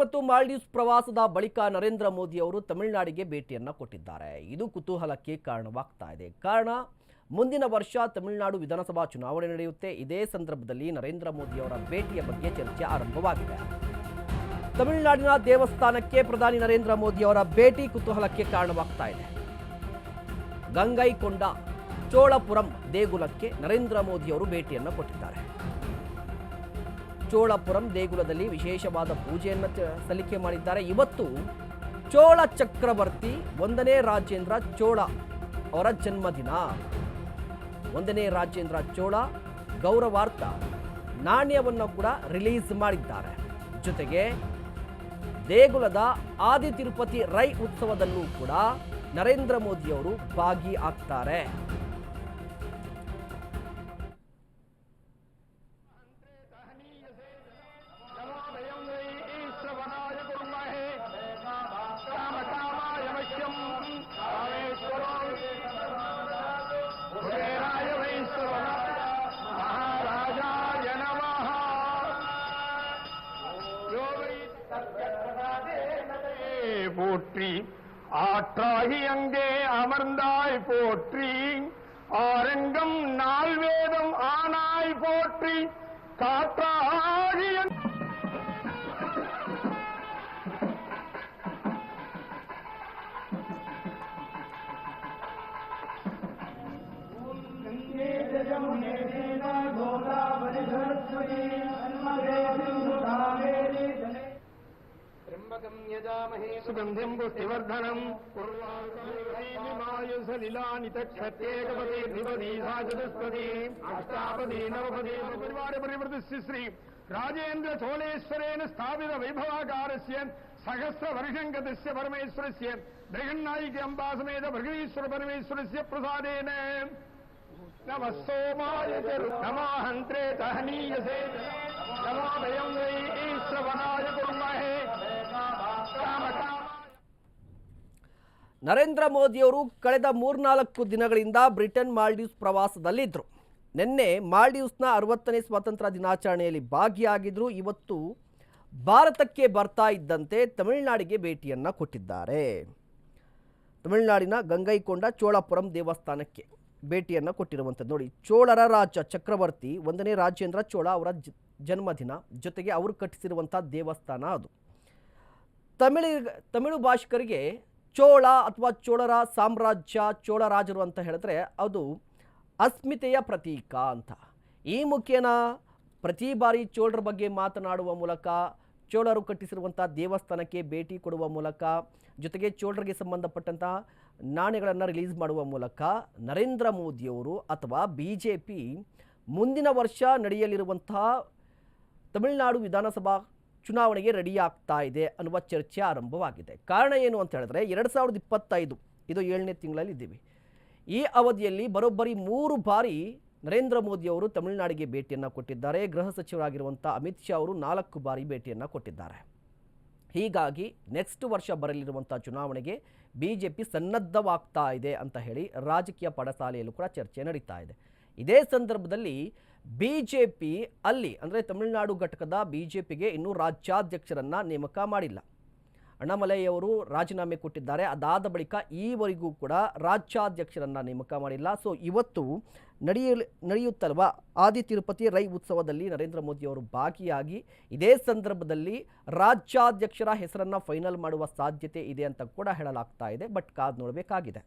ಇವತ್ತು ಮಾಲ್ಡೀವ್ಸ್ ಪ್ರವಾಸದ ಬಳಿಕ ನರೇಂದ್ರ ಮೋದಿ ಅವರು ತಮಿಳುನಾಡಿಗೆ ಭೇಟಿಯನ್ನು ಕೊಟ್ಟಿದ್ದಾರೆ. ಇದು ಕುತೂಹಲಕ್ಕೆ ಕಾರಣವಾಗ್ತಾ ಇದೆ. ಕಾರಣ ಮುಂದಿನ ವರ್ಷ ತಮಿಳುನಾಡು ವಿಧಾನಸಭಾ ಚುನಾವಣೆ ನಡೆಯುತ್ತೆ. ಇದೇ ಸಂದರ್ಭದಲ್ಲಿ ನರೇಂದ್ರ ಮೋದಿ ಅವರ ಭೇಟಿಯ ಬಗ್ಗೆ ಚರ್ಚೆ ಆರಂಭವಾಗಿದೆ. ತಮಿಳುನಾಡಿನ ದೇವಸ್ಥಾನಕ್ಕೆ ಪ್ರಧಾನಿ ನರೇಂದ್ರ ಮೋದಿ ಅವರ ಭೇಟಿ ಕುತೂಹಲಕ್ಕೆ ಕಾರಣವಾಗ್ತಾ ಇದೆ. ಗಂಗೈಕೊಂಡ ಚೋಳಪುರಂ ದೇಗುಲಕ್ಕೆ ನರೇಂದ್ರ ಮೋದಿ ಅವರು ಭೇಟಿಯನ್ನು ಕೊಟ್ಟಿದ್ದಾರೆ. ಚೋಳಪುರಂ ದೇಗುಲದಲ್ಲಿ ವಿಶೇಷವಾದ ಪೂಜೆಯನ್ನು ಸಲ್ಲಿಕೆ ಮಾಡಿದ್ದಾರೆ. ಇವತ್ತು ಚೋಳ ಚಕ್ರವರ್ತಿ 1ನೇ ರಾಜೇಂದ್ರ ಚೋಳ ಅವರ ಜನ್ಮದಿನ. 1ನೇ ರಾಜೇಂದ್ರ ಚೋಳ ಗೌರವಾರ್ಥ ನಾಣ್ಯವನ್ನು ಕೂಡ ರಿಲೀಸ್ ಮಾಡಿದ್ದಾರೆ. ಜೊತೆಗೆ ದೇಗುಲದ ಆದಿ ತಿರುಪತಿ ರೈ ಉತ್ಸವದಲ್ಲೂ ಕೂಡ ನರೇಂದ್ರ ಮೋದಿ ಅವರು ಭಾಗಿಯಾಗ್ತಾರೆ. போற்றி ஆற்றாகி அங்கே அமர்ந்தாய் போற்றி ஆரங்கம் நால்வேதம் ஆனாய் போற்றி காற்றாகி सुगंधिं पुष्टिवर्धनम् अष्टापदी नवपदी परिवार परिवृतस्य श्री राजेन्द्र चोलेश्वरेण स्थापित वैभवाकारस्य सहस्रवर्षङ्गतस्य परमेश्वरस्य बृहन्नायिकी अम्बासमेत भृगीश्वर परमेश्वरस्य प्रसादेन नमः सोमाय नमः हन्त्रे तहनीयसे नमो वयं वै ईश्वराय कुर्महे. ನರೇಂದ್ರ ಮೋದಿಯವರು ಕಳೆದ 3-4 ದಿನಗಳಿಂದ ಬ್ರಿಟನ್ ಮಾಲ್ಡೀವ್ಸ್ ಪ್ರವಾಸದಲ್ಲಿದ್ದರು. ನಿನ್ನೆ ಮಾಲ್ಡೀವ್ಸ್ನ 60ನೇ ಸ್ವಾತಂತ್ರ್ಯ ದಿನಾಚರಣೆಯಲ್ಲಿ ಭಾಗಿಯಾಗಿದ್ದರು. ಇವತ್ತು ಭಾರತಕ್ಕೆ ಬರ್ತಾ ಇದ್ದಂತೆ ತಮಿಳುನಾಡಿಗೆ ಭೇಟಿಯನ್ನು ಕೊಟ್ಟಿದ್ದಾರೆ. ತಮಿಳುನಾಡಿನ ಗಂಗೈಕೊಂಡ ಚೋಳಪುರಂ ದೇವಸ್ಥಾನಕ್ಕೆ ಭೇಟಿಯನ್ನು ಕೊಟ್ಟಿರುವಂಥದ್ದು. ನೋಡಿ, ಚೋಳರ ರಾಜ ಚಕ್ರವರ್ತಿ 1ನೇ ರಾಜೇಂದ್ರ ಚೋಳ ಅವರ ಜನ್ಮದಿನ, ಜೊತೆಗೆ ಅವರು ಕಟ್ಟಿಸಿರುವಂಥ ದೇವಸ್ಥಾನ ಅದು. ತಮಿಳು ಭಾಷಿಕರಿಗೆ ಚೋಳ ಅಥವಾ ಚೋಳರ ಸಾಮ್ರಾಜ್ಯ, ಚೋಳರಾಜರು ಅಂತ ಹೇಳಿದ್ರೆ ಅದು ಅಸ್ಮಿತೆಯ ಪ್ರತೀಕ ಅಂತ. ಈ ಮುಖೇನ ಪ್ರತಿ ಬಾರಿ ಚೋಳರ ಬಗ್ಗೆ ಮಾತನಾಡುವ ಮೂಲಕ, ಚೋಳರು ಕಟ್ಟಿಸಿರುವಂಥ ದೇವಸ್ಥಾನಕ್ಕೆ ಭೇಟಿ ಕೊಡುವ ಮೂಲಕ, ಜೊತೆಗೆ ಚೋಳರಿಗೆ ಸಂಬಂಧಪಟ್ಟಂಥ ನಾಣ್ಯಗಳನ್ನು ರಿಲೀಸ್ ಮಾಡುವ ಮೂಲಕ ನರೇಂದ್ರ ಮೋದಿಯವರು ಅಥವಾ BJP ಮುಂದಿನ ವರ್ಷ ನಡೆಯಲಿರುವಂತಹ ತಮಿಳುನಾಡು ವಿಧಾನಸಭಾ ಚುನಾವಣೆಗೆ ರೆಡಿ ಆಗ್ತಾ ಇದೆ ಅನ್ನುವ ಚರ್ಚೆ ಆರಂಭವಾಗಿದೆ. ಕಾರಣ ಏನು ಅಂತ ಹೇಳಿದ್ರೆ 2025 ಇದು 7ನೇ ತಿಂಗಳಲ್ಲಿ ಇದ್ದೀವಿ. ಈ ಅವಧಿಯಲ್ಲಿ ಬರೋಬ್ಬರಿ 3 ಬಾರಿ ನರೇಂದ್ರ ಮೋದಿ ಅವರು ತಮಿಳುನಾಡಿಗೆ ಭೇಟಿಯನ್ನು ಕೊಟ್ಟಿದ್ದಾರೆ. ಗೃಹ ಸಚಿವರಾಗಿರುವಂಥ ಅಮಿತ್ ಶಾ ಅವರು 4 ಬಾರಿ ಭೇಟಿಯನ್ನು ಕೊಟ್ಟಿದ್ದಾರೆ. ಹೀಗಾಗಿ ನೆಕ್ಸ್ಟ್ ವರ್ಷ ಬರಲಿರುವಂಥ ಚುನಾವಣೆಗೆ BJP ಸನ್ನದ್ಧವಾಗ್ತಾ ಇದೆ ಅಂತ ಹೇಳಿ ರಾಜಕೀಯ ಪಡಸಾಲೆಯಲ್ಲೂ ಕೂಡ ಚರ್ಚೆ ನಡೀತಾ ಇದೆ. ಇದೇ ಸಂದರ್ಭದಲ್ಲಿ BJP ಅಲ್ಲಿ ಅಂದರೆ ತಮಿಳುನಾಡು ಘಟಕದ BJPಗೆ ಇನ್ನೂ ರಾಜ್ಯಾಧ್ಯಕ್ಷರನ್ನು ನೇಮಕ ಮಾಡಿಲ್ಲ. ಅಣ್ಣಾಮಲೈಯವರು ರಾಜೀನಾಮೆ ಕೊಟ್ಟಿದ್ದಾರೆ. ಅದಾದ ಬಳಿಕ ಈವರೆಗೂ ಕೂಡ ರಾಜ್ಯಾಧ್ಯಕ್ಷರನ್ನು ನೇಮಕ ಮಾಡಿಲ್ಲ. ಸೊ ಇವತ್ತು ನಡೆಯುತ್ತಲ್ವ ಆದಿ ತಿರುಪತಿ ರೈ ಉತ್ಸವದಲ್ಲಿ ನರೇಂದ್ರ ಮೋದಿ ಅವರು ಭಾಗಿಯಾಗಿ ಇದೇ ಸಂದರ್ಭದಲ್ಲಿ ರಾಜ್ಯಾಧ್ಯಕ್ಷರ ಹೆಸರನ್ನು ಫೈನಲ್ ಮಾಡುವ ಸಾಧ್ಯತೆ ಇದೆ ಅಂತ ಕೂಡ ಹೇಳಲಾಗ್ತಾ ಇದೆ. ಬಟ್ ಕಾದು ನೋಡಬೇಕಾಗಿದೆ.